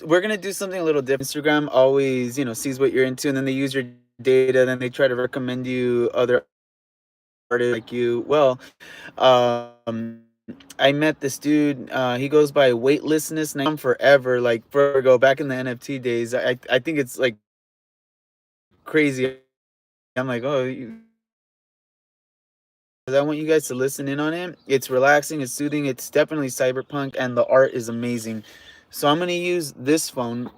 we're gonna do something a little different. Instagram always, sees what you're into, and then they use your data. Then they try to recommend you other artists like you. Well, I met this dude. He goes by Weightlessness forever, like forever ago, back in the NFT days. I think it's like crazy. I'm like, oh, I want you guys to listen in on it. It's relaxing, it's soothing, it's definitely cyberpunk, and the art is amazing. So I'm gonna use this phone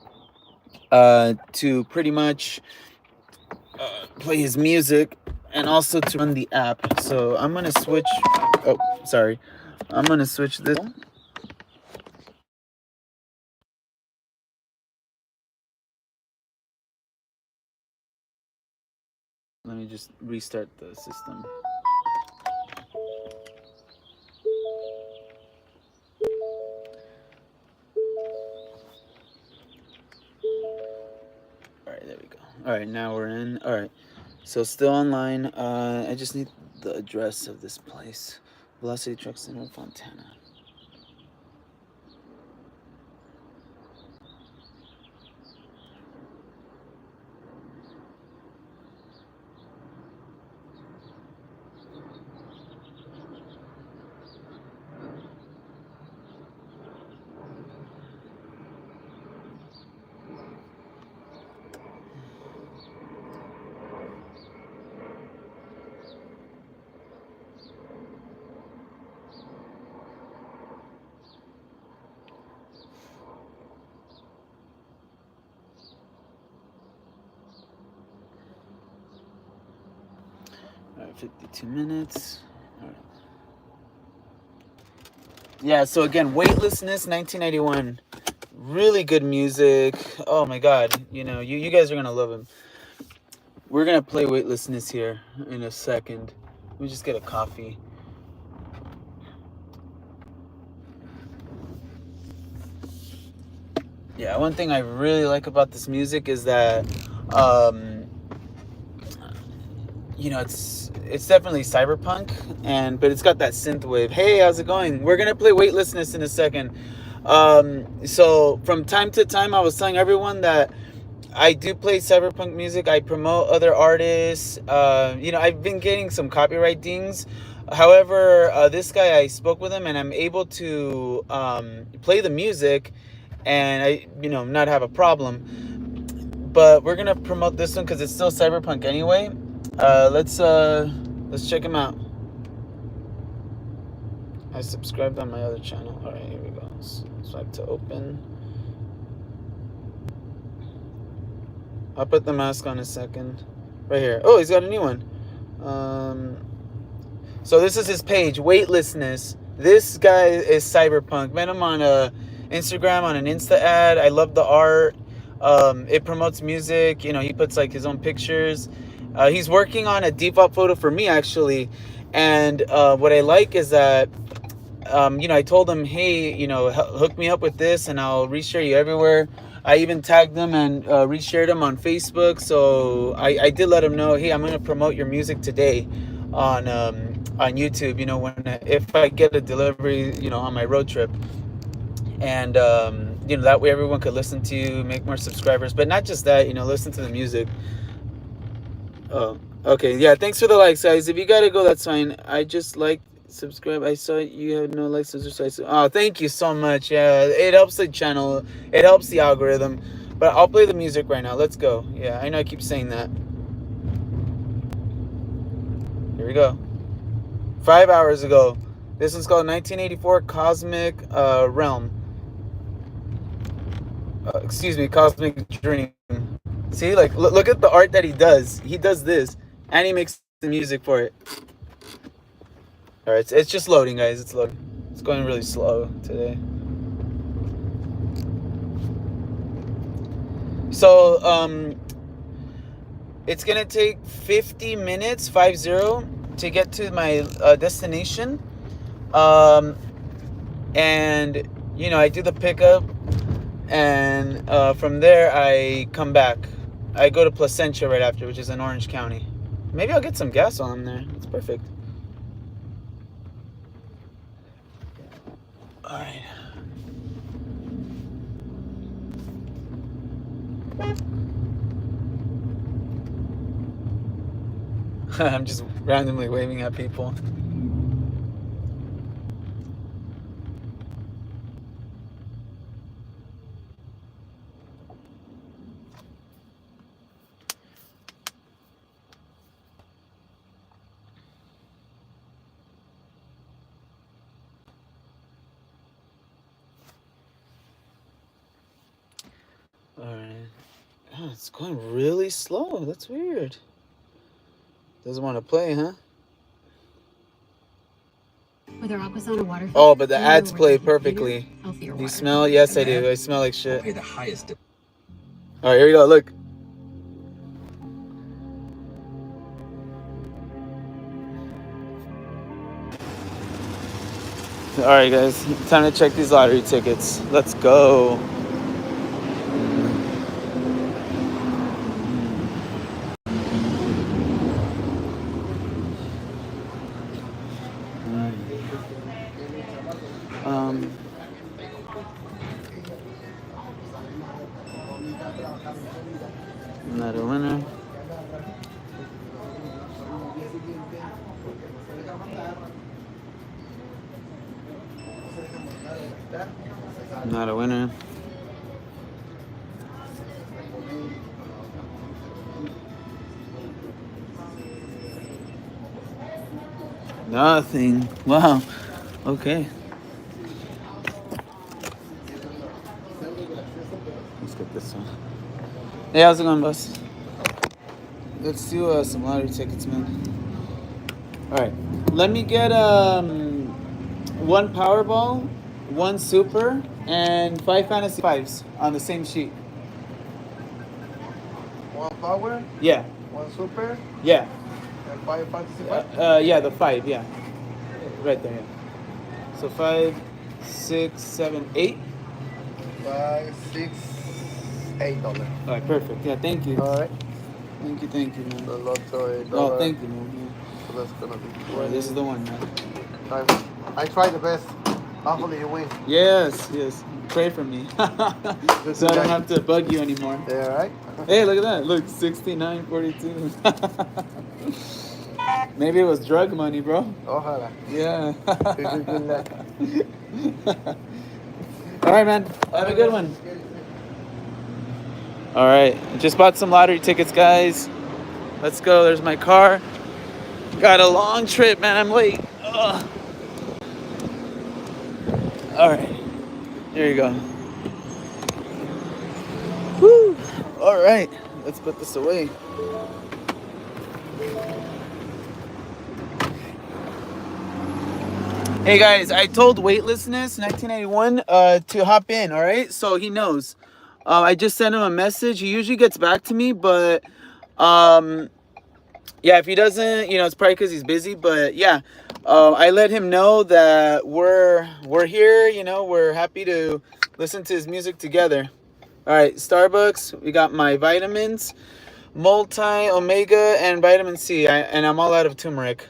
to pretty much play his music and also to run the app. So I'm gonna switch. Oh, sorry. I'm gonna switch this. Let me just restart the system. All right, there we go. All right, now we're in. All right, so still online. I just need the address of this place. Velocity Truck Center, Fontana. All right, 52 minutes. All right. Yeah, so again, Weightlessness, 1991. Really good music. Oh my God. You guys are going to love him. We're going to play Weightlessness here in a second. Let me just get a coffee. Yeah, one thing I really like about this music is that, it's definitely cyberpunk, but it's got that synth wave. Hey, how's it going? We're gonna play Weightlessness in a second. So from time to time, I was telling everyone that I do play cyberpunk music. I promote other artists. I've been getting some copyright dings. However, this guy, I spoke with him, and I'm able to play the music, and not have a problem. But we're gonna promote this one because it's still cyberpunk anyway. Let's check him out. I subscribed on my other channel. All right, here we go. Swipe to open. I'll put the mask on in a second. Right here. Oh, he's got a new one. So this is his page, Weightlessness. This guy is cyberpunk. Met him on Instagram on an Insta ad. I love the art. It promotes music. He puts like his own pictures. He's working on a default photo for me actually, and what I like is that I told him, hey, hook me up with this, and I'll reshare you everywhere. I even tagged him and reshared him on Facebook. So I did let him know, hey, I'm gonna promote your music today on YouTube. If I get a delivery, on my road trip, and that way everyone could listen to you, make more subscribers. But not just that, listen to the music. Oh, okay. Yeah, thanks for the likes, guys. If you gotta go, that's fine. I just like subscribe. I saw you have no likes, so oh, thank you so much. Yeah, it helps the channel. It helps the algorithm. But I'll play the music right now. Let's go. Yeah, I know I keep saying that. Here we go. 5 hours ago. This one's called 1984 Cosmic Realm. Excuse me, Cosmic Dream. See, like, look at the art that he does. He does this, and he makes the music for it. All right, it's just loading, guys. It's loading. It's going really slow today. So, it's gonna take 50 minutes, 50, to get to my destination. And I do the pickup, and from there I come back. I go to Placentia right after, which is in Orange County. Maybe I'll get some gas while I'm there. It's perfect. All right. I'm just randomly waving at people. Alright. Oh, it's going really slow. That's weird. Doesn't want to play, huh? With our Aquasana water filter, oh, but the ads we're play drinking perfectly. cleaner, healthier Do you water. smell? Yes, I do. I smell like shit. Alright, here we go. Look. Alright, guys. Time to check these lottery tickets. Let's go. Not a winner. Not a winner. Nothing. Wow. Okay. Let's get this one. Hey, how's it going, boss? Let's do some lottery tickets, man. All right. Let me get one Powerball, one Super, and 5 Fantasy Fives on the same sheet. One power, Yeah. one super, Yeah. and 5 fantasy 5. Yeah, the 5. Yeah. Right there. Yeah. So 5, 6, 7, 8. 5, 6, $8. All right. Perfect. Yeah. Thank you. All right. Thank you, man. The lotto $8. Oh, thank you, man. Yeah. So that's gonna be All 20. right, this is the one, man. I try the best. Hopefully you win. Yes. Pray for me. So I don't have to bug you anymore. Yeah, right? Hey, look at that. Look, 69.42. Maybe it was drug money, bro. Ojalá. Yeah. Good luck. All right, man. Have a good one. All right. Just bought some lottery tickets, guys. Let's go. There's my car. Got a long trip, man. I'm late. Ugh. All right. Here you go. Woo. All right. Let's put this away. Hey guys, I told Weightlessness 1981 to hop in, all right? So he knows. I just sent him a message. He usually gets back to me, but yeah, if he doesn't, it's probably because he's busy. But yeah, I let him know that we're here. We're happy to listen to his music together. All right, Starbucks. We got my vitamins, multi, omega, and vitamin C. And I'm all out of turmeric.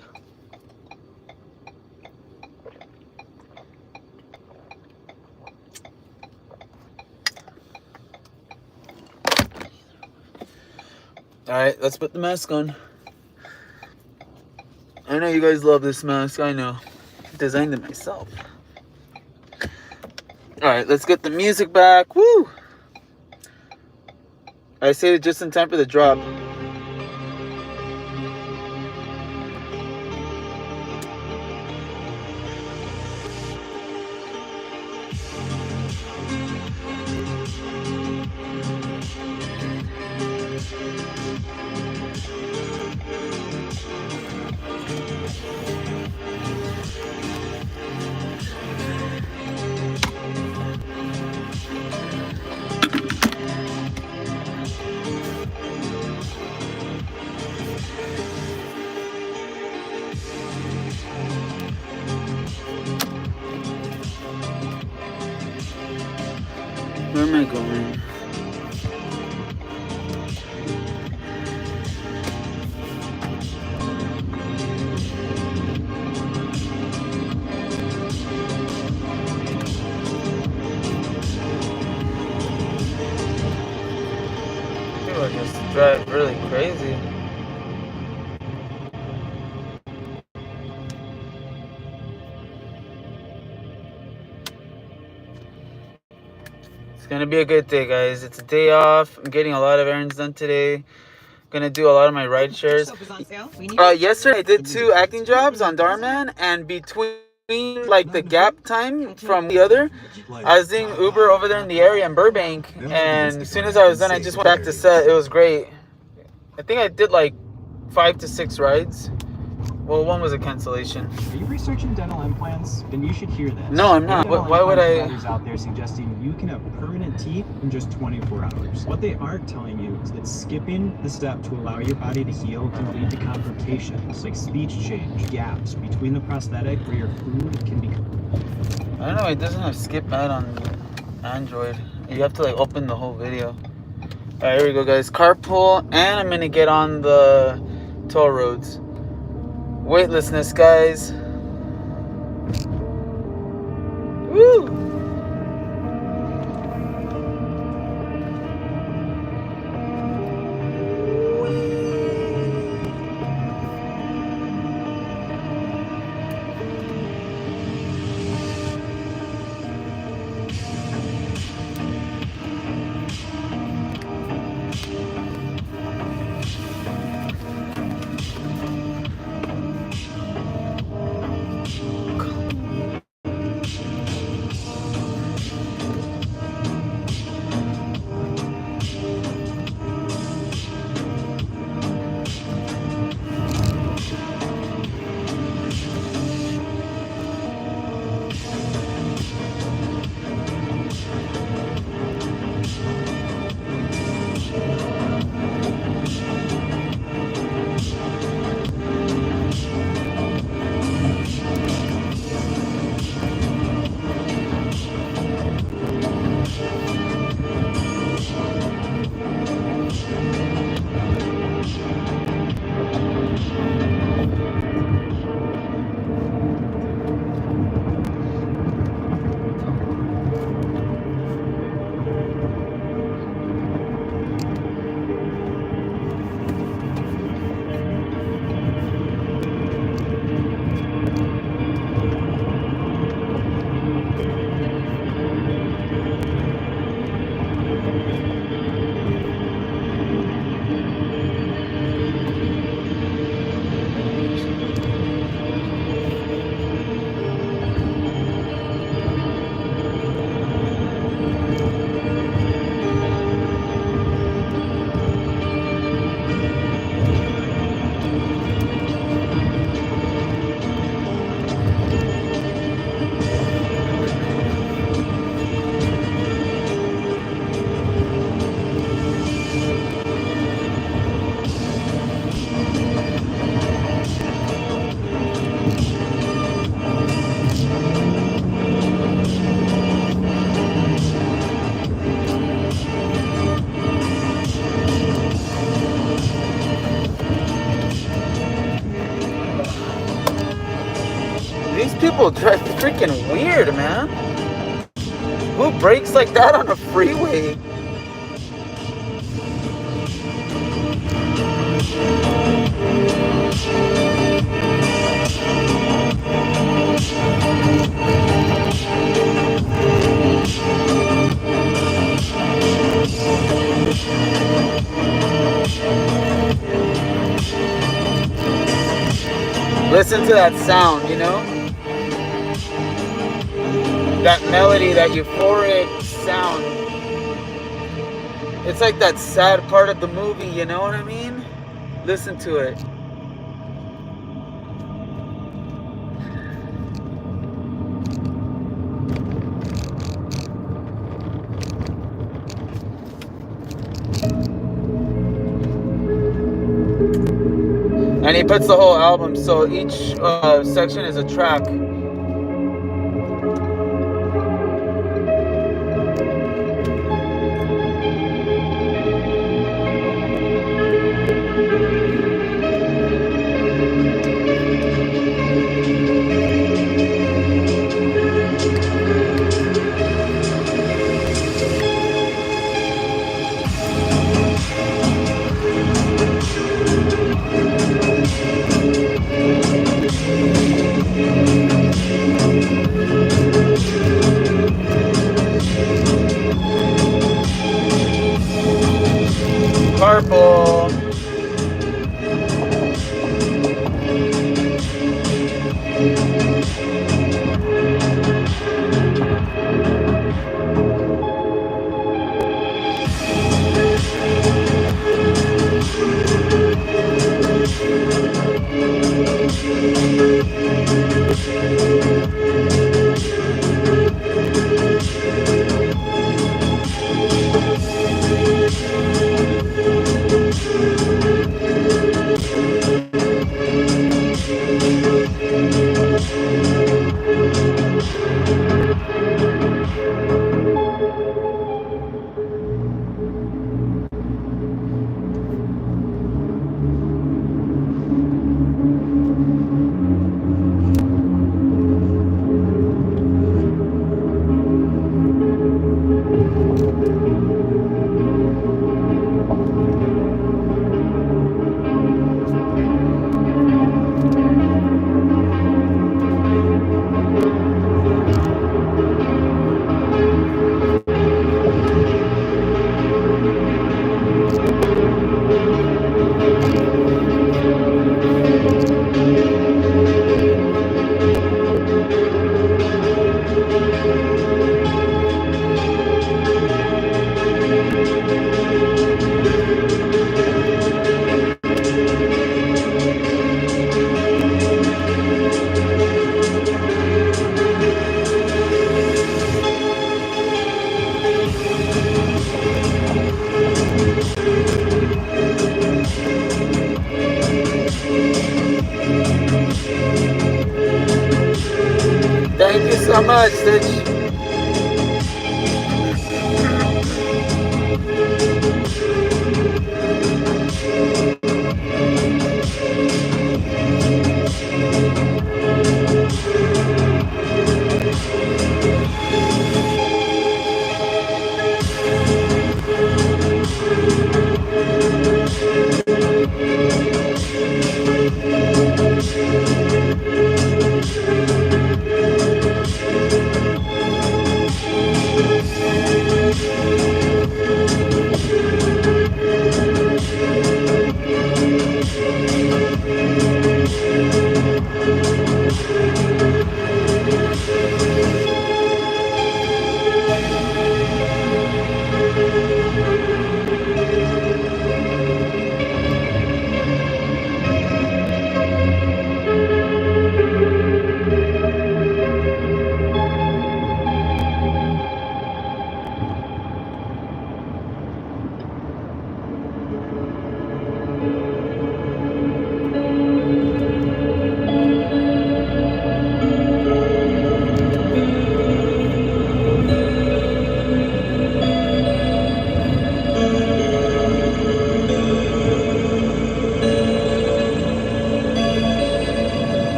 All right, let's put the mask on. I know you guys love this mask. I know. Designed it myself. All right, let's get the music back. Woo! I saved it just in time for the drop. Where am I going? would just drive really crazy. It's gonna be a good day, guys. It's a day off. I'm getting a lot of errands done today. Gonna do a lot of my ride shares. Yesterday I did 2 acting jobs on Darman, and between like the gap time from the other, I was doing Uber over there in the area in Burbank, and as soon as I was done, I just went back to set. It was great. I think I did like 5 to 6 rides. Well, one was a cancellation. Are you researching dental implants? Then you should hear this. No, I'm not. Why would I? Providers out there suggesting you can have permanent teeth in just 24 hours. What they aren't telling you is that skipping the step to allow your body to heal can lead to complications like speech change, gaps between the prosthetic where your food can become. I don't know. It doesn't have skip ad on Android. You have to like open the whole video. All right, here we go, guys. Carpool, and I'm gonna get on the toll roads. Weightlessness, guys. Woo! These people drive freaking weird, man. Who brakes like that on a freeway? Listen to that sound, you know? That melody, that euphoric sound. It's like that sad part of the movie, you know what I mean? Listen to it. And he puts the whole album, so each section is a track. purple. Thank you so much, Stitch.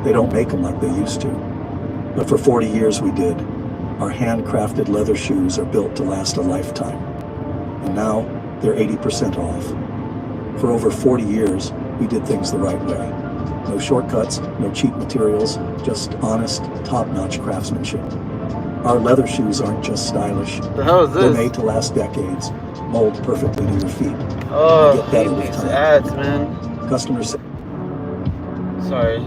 They don't make them like they used to. But for 40 years we did. Our handcrafted leather shoes are built to last a lifetime. And now they're 80% off. For over 40 years, we did things the right way. No shortcuts, no cheap materials, just honest, top-notch craftsmanship. Our leather shoes aren't just stylish. The hell is They're this? made to last decades, mold perfectly to your feet. Oh, Get better I hate with these time. ads, man. Customers say, Sorry.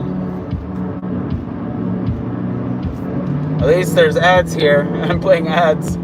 At least there's ads here. I'm playing ads.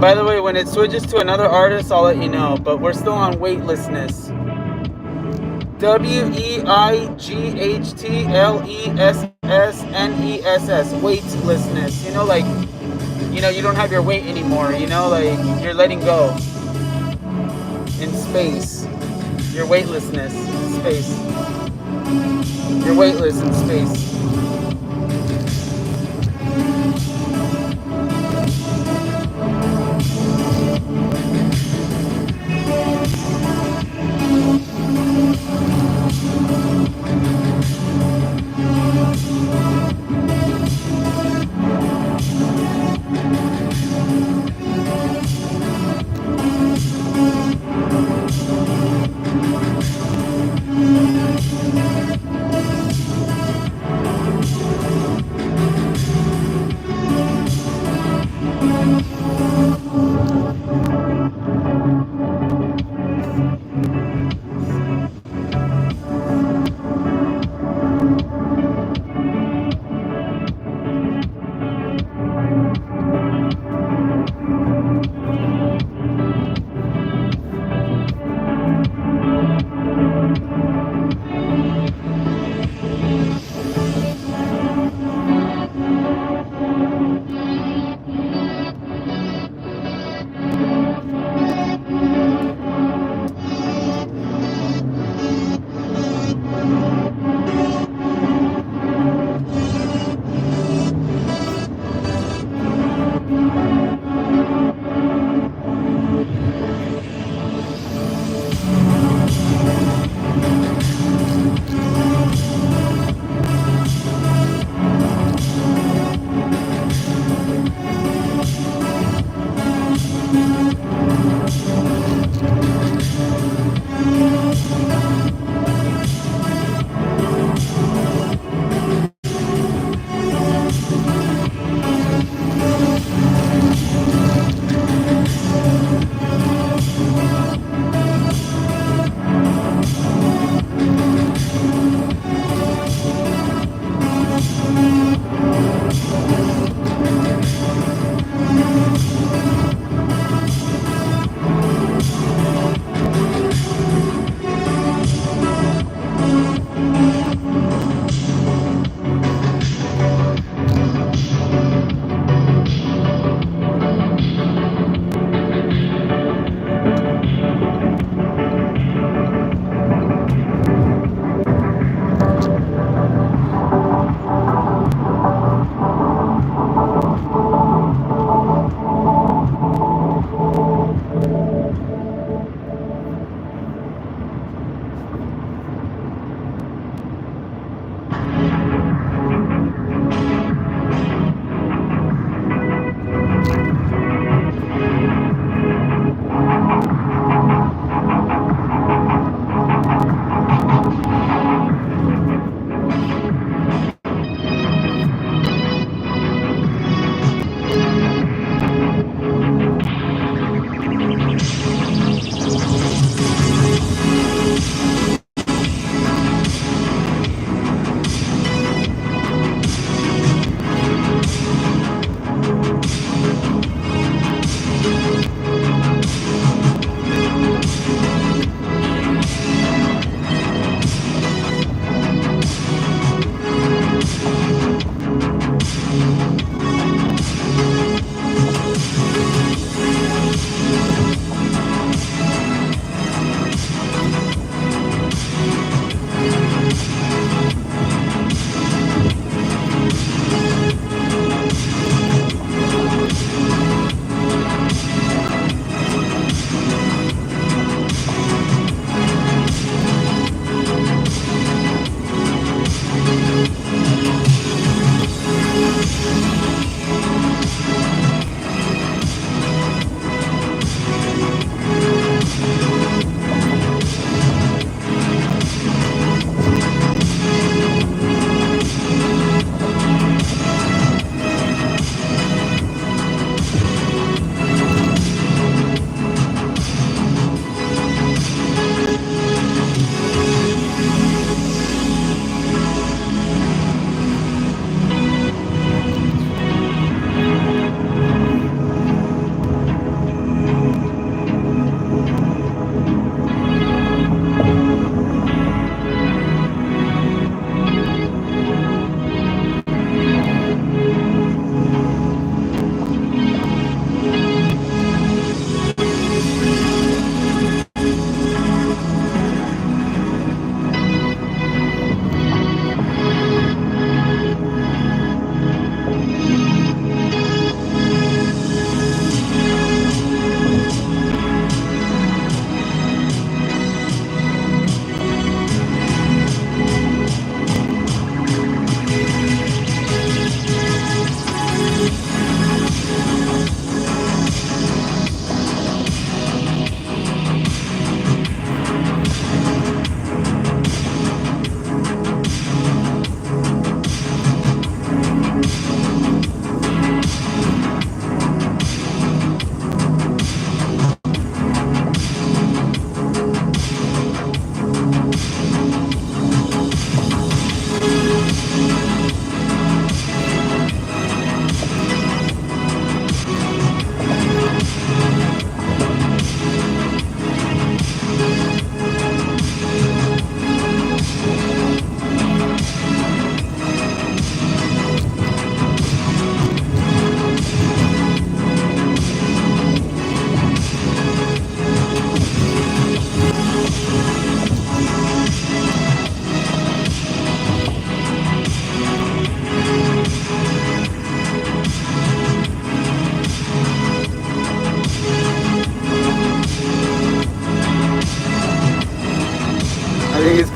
By the way, when it switches to another artist, I'll let you know. But we're still on weightlessness. weightlessness. Weightlessness. You know, like, you don't have your weight anymore. Like you're letting go in space. Your weightlessness in space. You're weightless in space.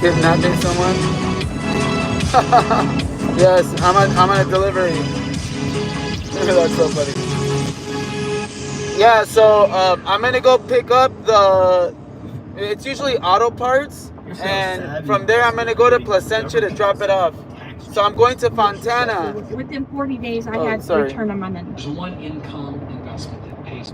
Kidnapping someone? Yes, I'm on a delivery. That's so funny. Yeah, so I'm gonna go pick up the. It's usually auto parts, and from there I'm gonna go to Placentia to drop it off. So I'm going to Fontana. Within 40 days, I Oh, had to sorry. return them on an There's one income investment that pays.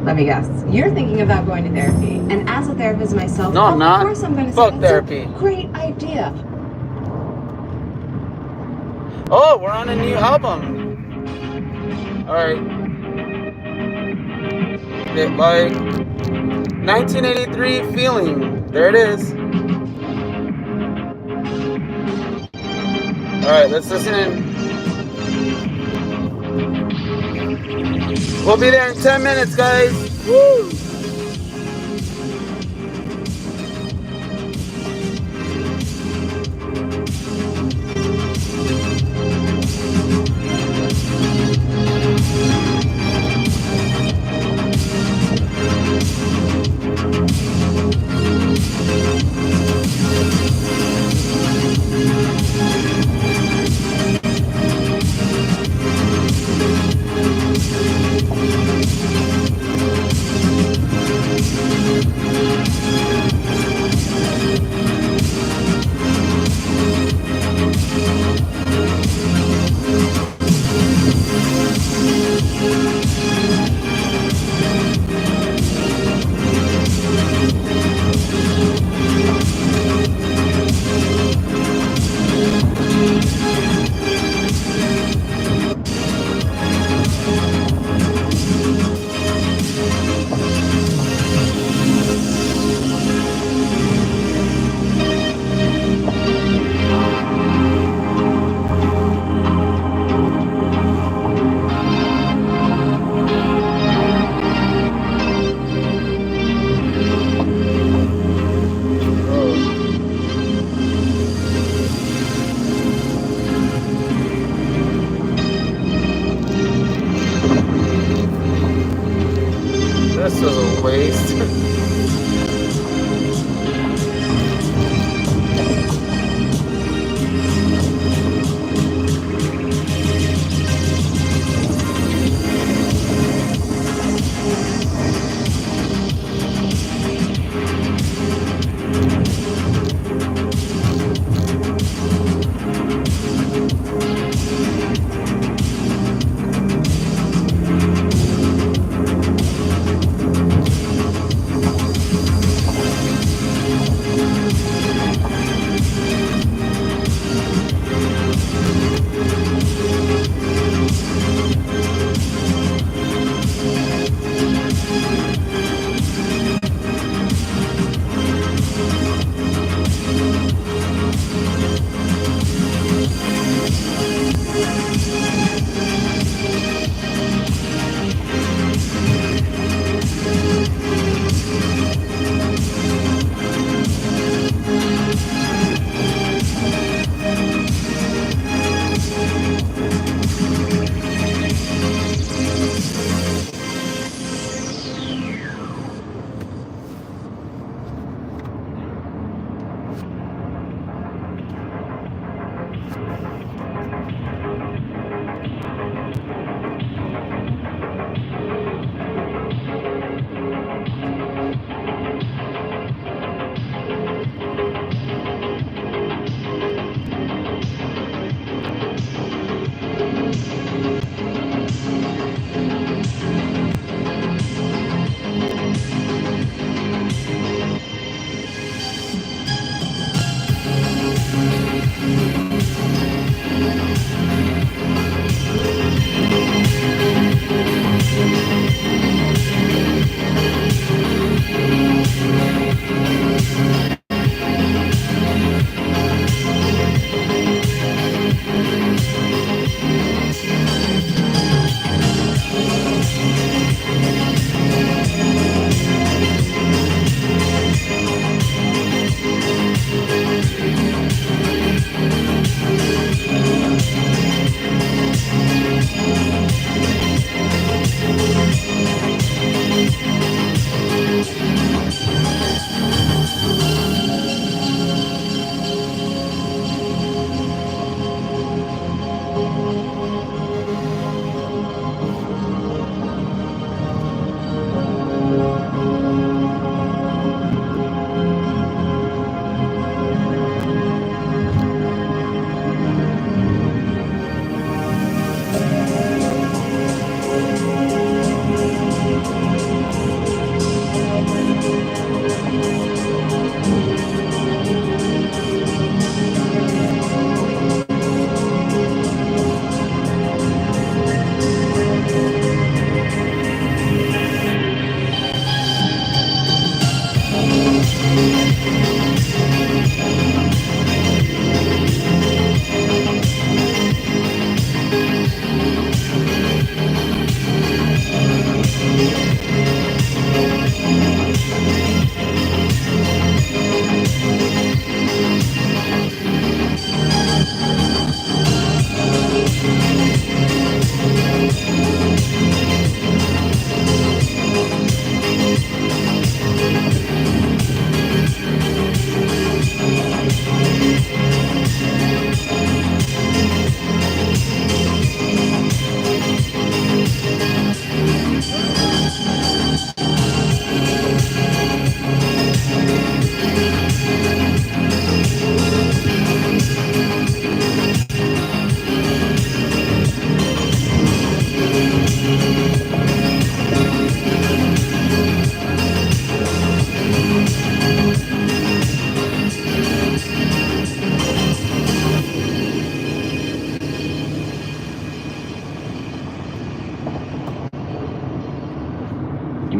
Let me guess. You're thinking about going to therapy. And as a therapist myself, No, I'm not. Of course I'm going to Fuck say therapy. that's a great idea. Oh, we're on a new album. Alright. Like 1983 feeling. There it is. Alright, let's listen in. We'll be there in 10 minutes, guys. Woo! This was a waste.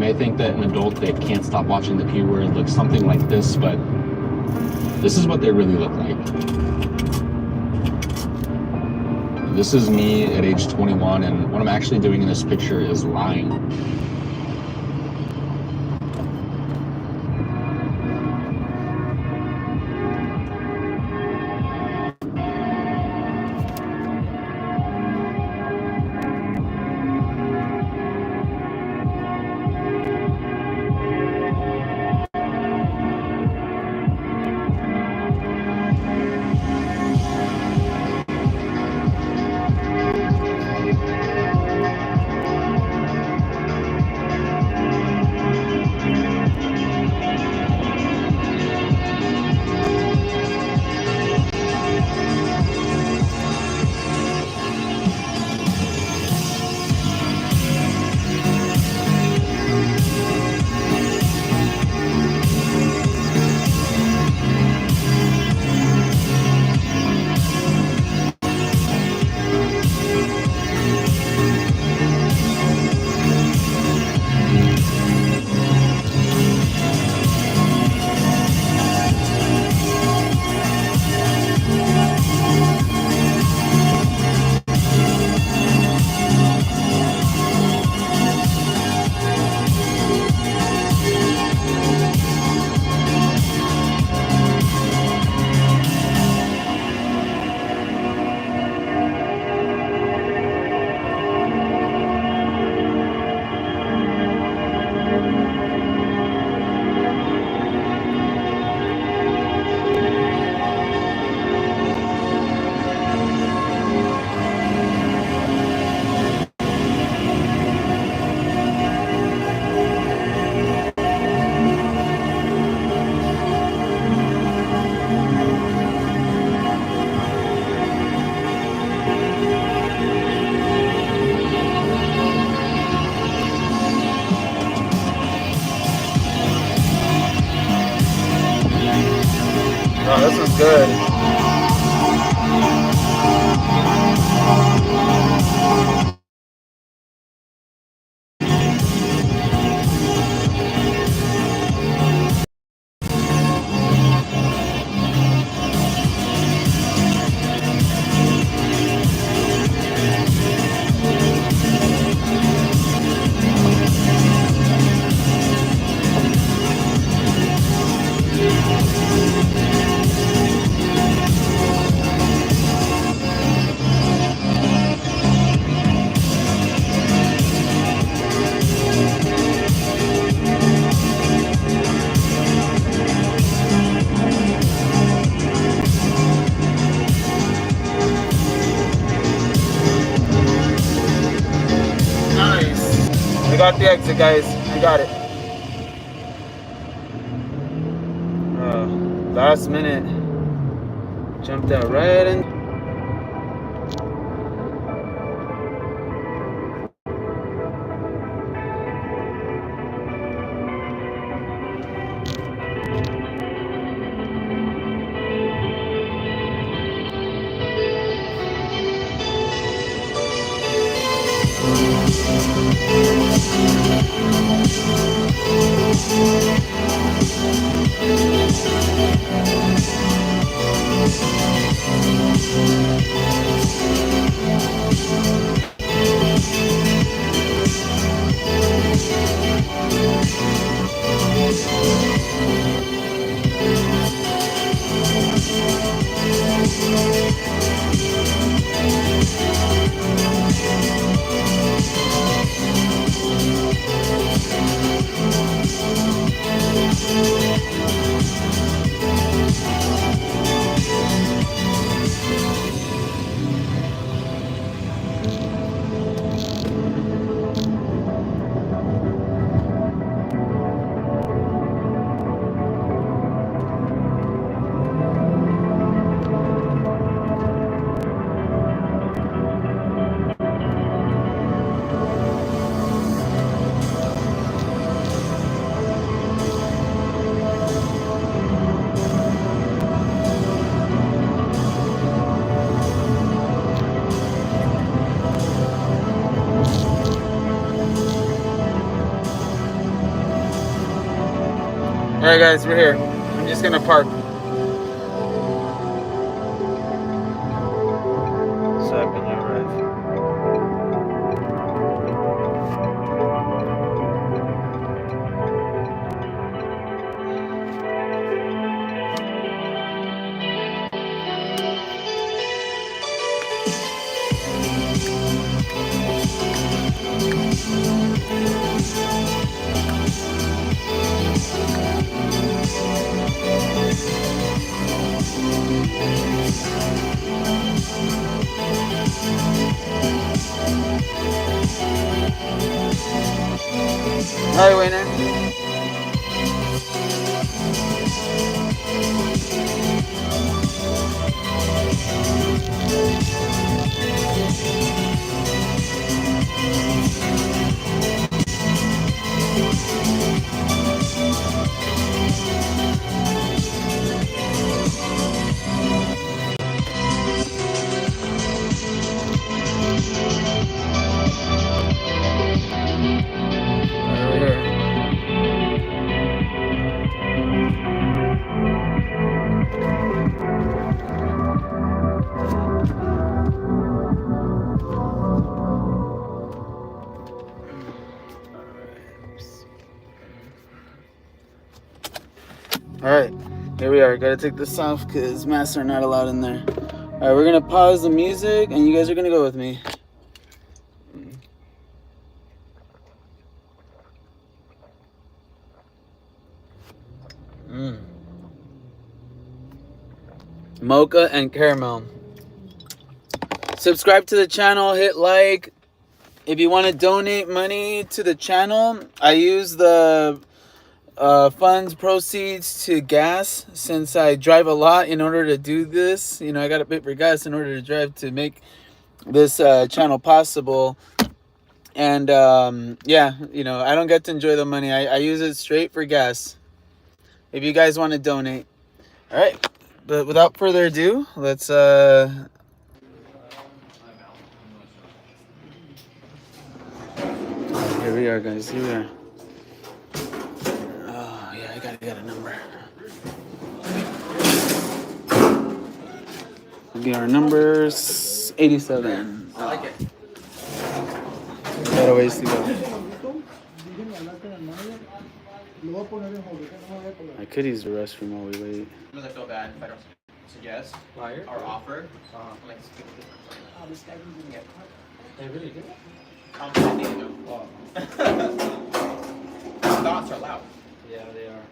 may think that an adult that can't stop watching the P Word looks something like this, but this is what they really look like. This is me at age 21, and what I'm actually doing in this picture is lying. Oh, this is good. Nice. I got the exit, guys. I got it. Last minute. Jumped out right in. Alright guys, we're here. I'm just gonna park. Swipe and you arrive. Hi, Wayner. We're here. Alright, here we are. Gotta take this off because masks are not allowed in there. Alright, we're gonna pause the music and you guys are gonna go with me. Mocha and caramel. Subscribe to the channel, hit like. If you want to donate money to the channel, I use the funds proceeds to gas since I drive a lot in order to do this. You know, I got to pay for gas in order to drive to make this channel possible. And yeah, you know, I don't get to enjoy the money. I use it straight for gas. If you guys want to donate. All right. But without further ado, let's here we are, guys. Here we are. Oh yeah, I gotta get a number. Okay, our number's 87. I like it. Got a ways to go. I could use the restroom while we wait. I feel bad if I don't suggest or offer. Like, this guy didn't get caught. They really did? Thoughts are loud. Yeah, they are.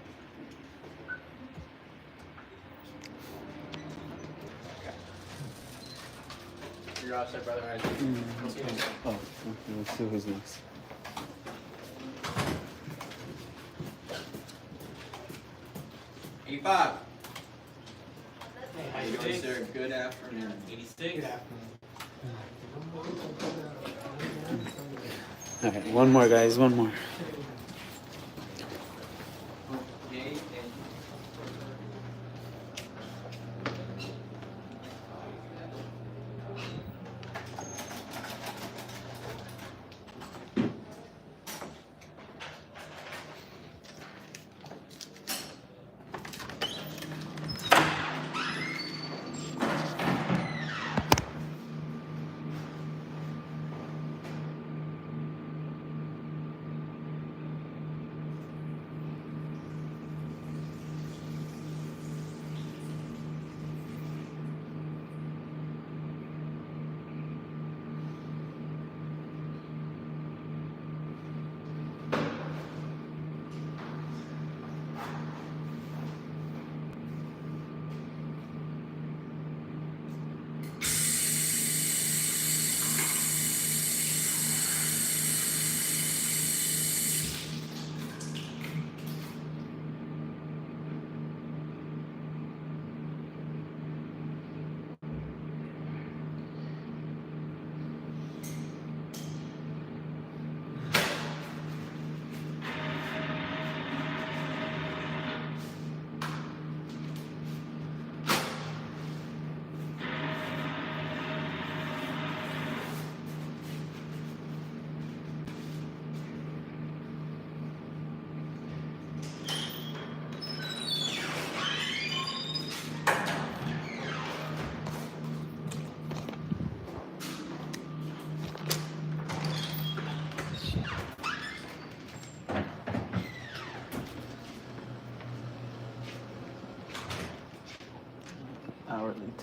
Okay. You're outside, brother. All right. We'll see you next time. Oh, okay, let's see who's next. $85. Hey, how you doing, sir? Good afternoon. 86. Good afternoon. All right, one more, guys. One more.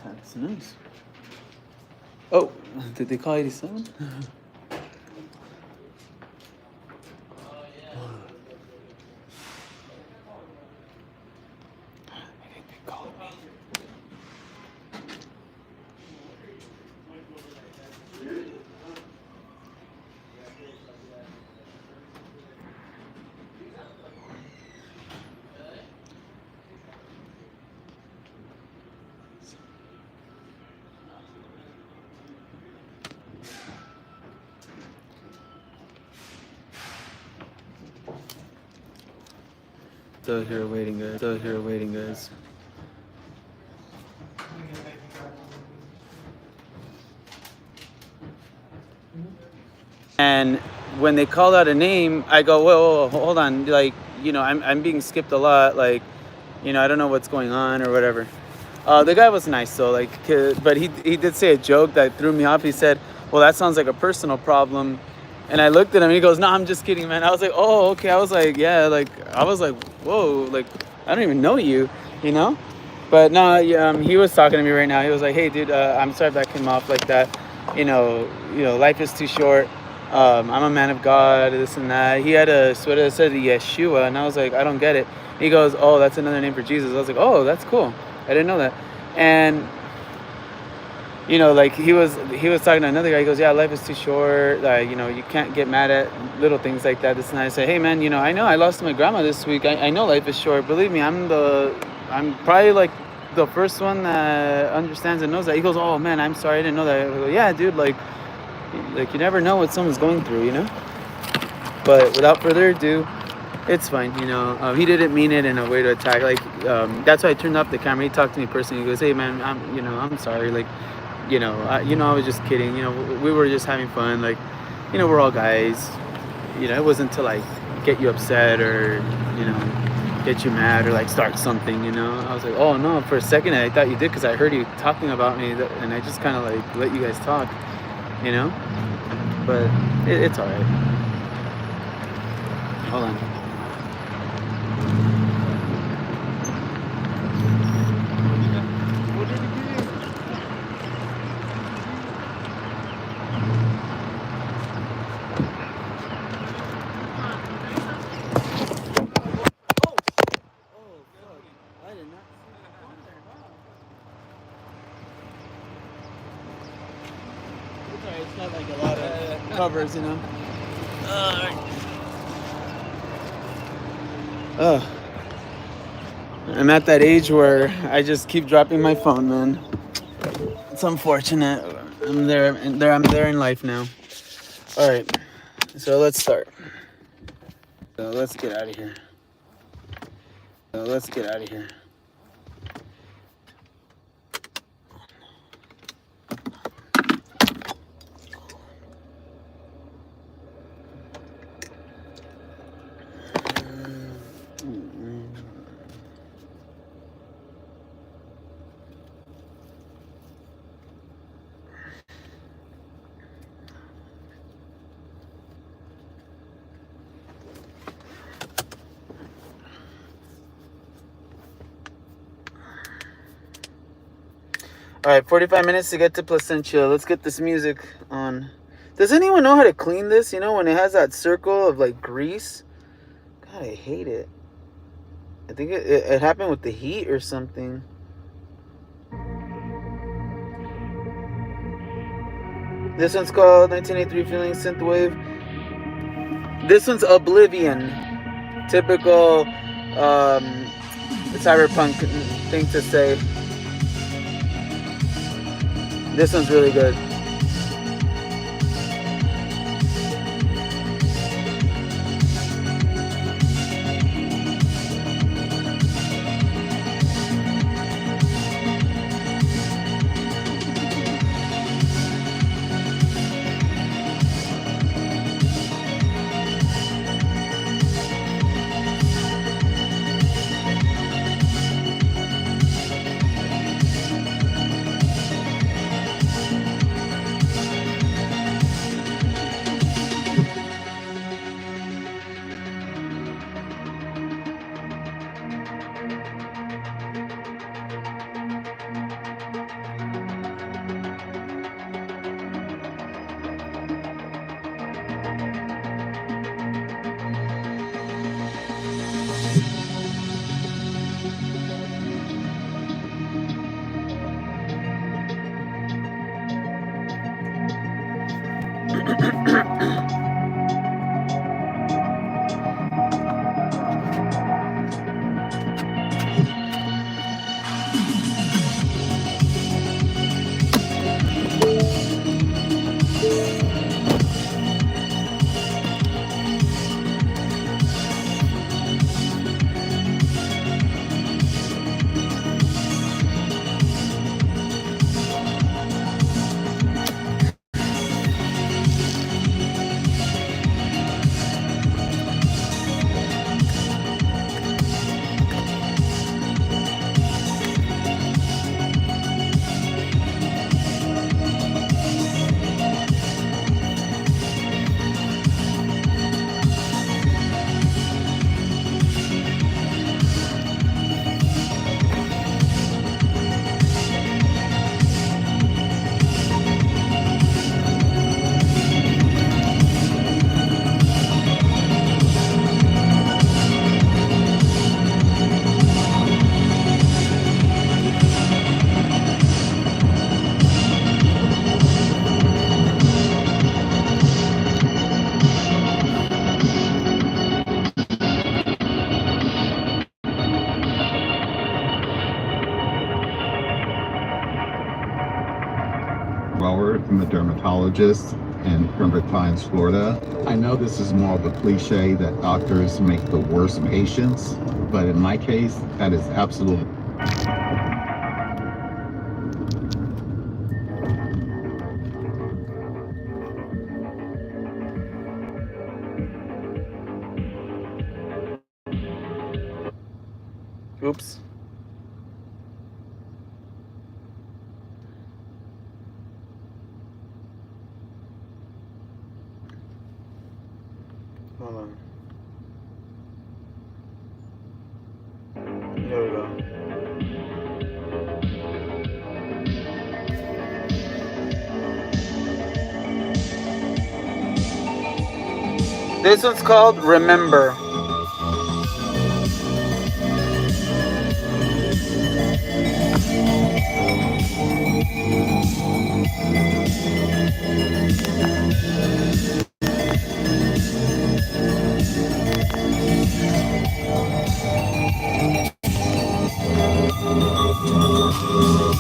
That's nice. Oh, did they call 87? Still here waiting, guys. Still here waiting, guys. And when they called out a name, I go, whoa, hold on. Like, I'm being skipped a lot. Like, I don't know what's going on or whatever. The guy was nice though, like, but he did say a joke that threw me off. He said, well, that sounds like a personal problem. And I looked at him and he goes, no, I'm just kidding, man. I was like, oh, okay. I was like, yeah, like, I was like, whoa, like, I don't even know you, But no, he was talking to me right now. He was like, hey, dude, I'm sorry if that came off like that. Life is too short. I'm a man of God, this and that. He had a sweater that said Yeshua, and I was like, I don't get it. He goes, oh, that's another name for Jesus. I was like, oh, that's cool. I didn't know that. And like he was talking to another guy. He goes, yeah, life is too short. You can't get mad at little things like that. This and that. I say, hey man, I know I lost my grandma this week. I know life is short. Believe me, I'm probably like the first one that understands and knows that. He goes, oh man, I'm sorry, I didn't know that. I go, yeah, dude, like you never know what someone's going through, But without further ado, it's fine, he didn't mean it in a way to attack. Like, that's why I turned off the camera. He talked to me personally. He goes, hey man, I'm sorry. Like, I was just kidding. We were just having fun. Like, we're all guys. It wasn't to like get you upset or, get you mad or like start something, I was like, oh no, for a second I thought you did because I heard you talking about me and I just kind of like let you guys talk, but it's all right. Hold on. It's not like a lot of covers, I'm at that age where I just keep dropping my phone, man. It's unfortunate. I'm there in life now. All right, so let's start. So let's get out of here. All right, 45 minutes to get to Placentia. Let's get this music on. Does anyone know how to clean this? When it has that circle of like grease? God, I hate it. I think it happened with the heat or something. This one's called 1983 Feeling Synthwave. This one's Oblivion. Typical cyberpunk thing to say. This one's really good. I'm a dermatologist in Pembroke Pines, Florida. I know this is more of a cliche that doctors make the worst patients, but in my case, that is absolutely. Oops. Hold on. There we go. This one's called Remember.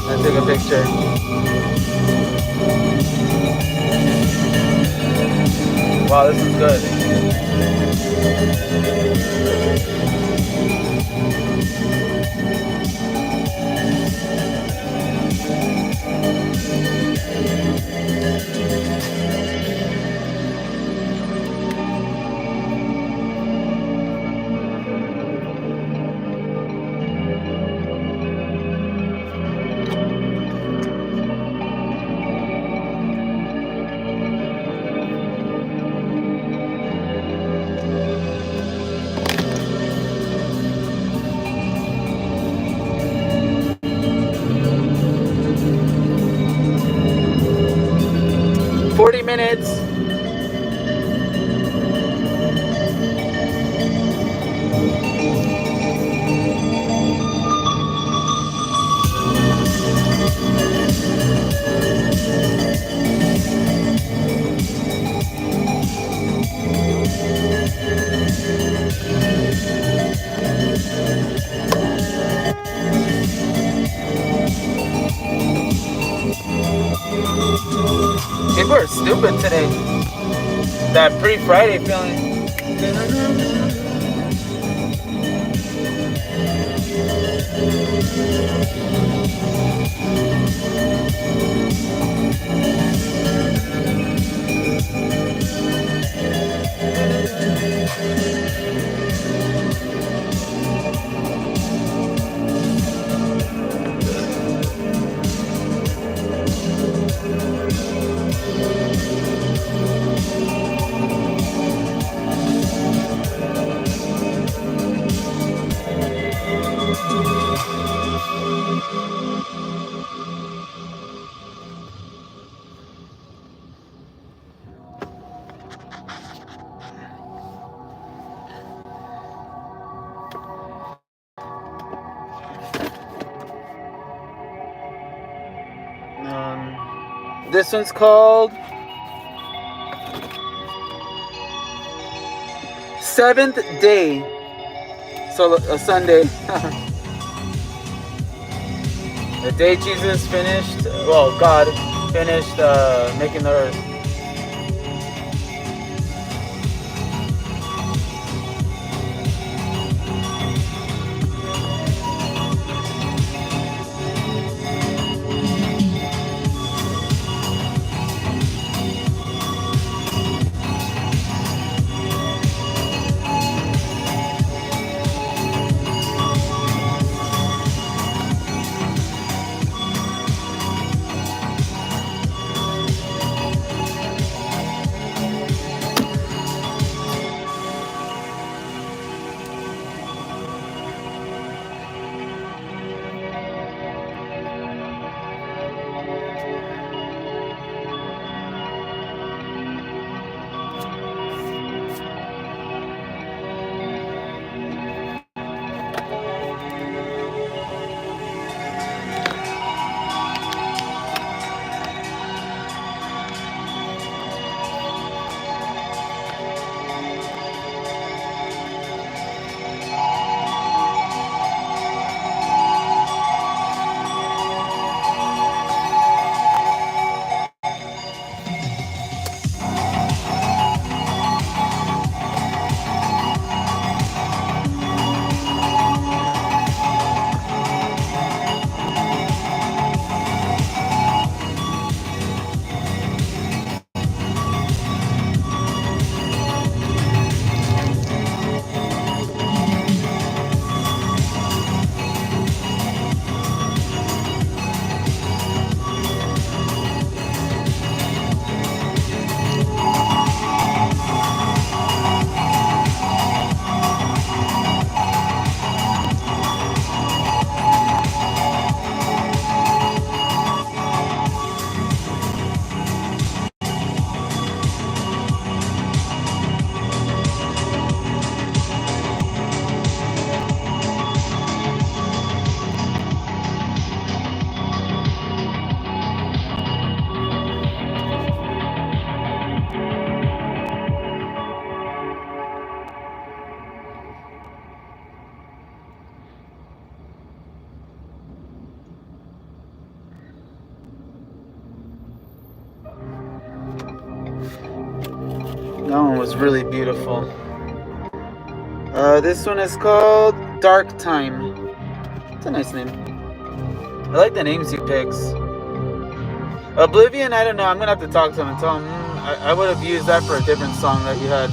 Let's take a picture. Wow, this is good. Minutes. People are stupid today. That pre-Friday feeling. This one's called Seventh Day. So a Sunday. The day Jesus finished, well, God finished making the earth. was really beautiful. This one is called Dark Time. It's a nice name. I like the names he picks. Oblivion, I don't know. I'm gonna have to talk to him and tell him I would have used that for a different song that you had.